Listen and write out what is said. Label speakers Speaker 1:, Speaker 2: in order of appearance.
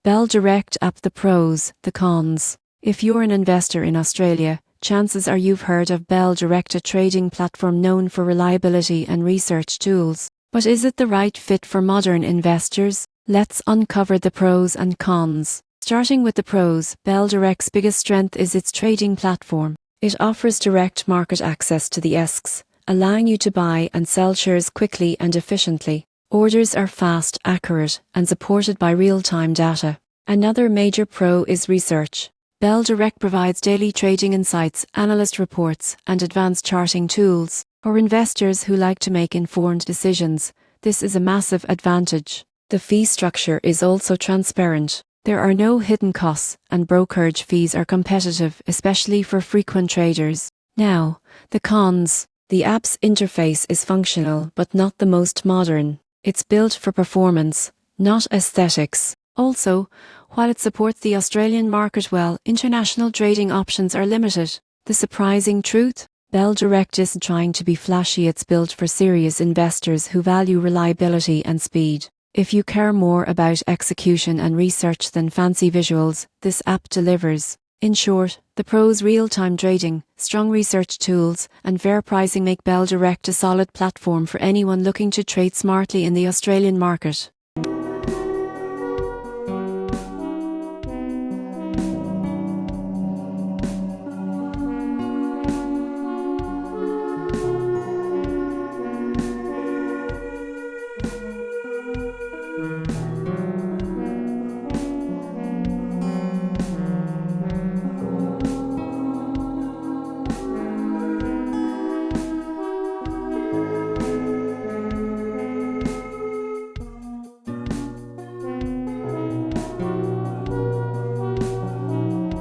Speaker 1: Bell Direct app: the pros, the cons. If you're an investor in Australia, chances are you've heard of Bell Direct, a trading platform known for reliability and research tools. But is it the right fit for modern investors? Let's uncover the pros and cons. Starting with the pros, Bell Direct's biggest strength is its trading platform. It offers direct market access to the ASX, allowing you to buy and sell shares quickly and efficiently. Orders are fast, accurate, and supported by real-time data. Another major pro is research. Bell Direct provides daily trading insights, analyst reports, and advanced charting tools. For investors who like to make informed decisions, this is a massive advantage. The fee structure is also transparent. There are no hidden costs, and brokerage fees are competitive, especially for frequent traders. Now, the cons. The app's interface is functional but not the most modern. It's built for performance, not aesthetics. Also, while it supports the Australian market well, international trading options are limited. The surprising truth? Bell Direct isn't trying to be flashy. It's built for serious investors who value reliability and speed. If you care more about execution and research than fancy visuals, this app delivers. In short, the pros: real-time trading, strong research tools, and fair pricing make Bell Direct a solid platform for anyone looking to trade smartly in the Australian market.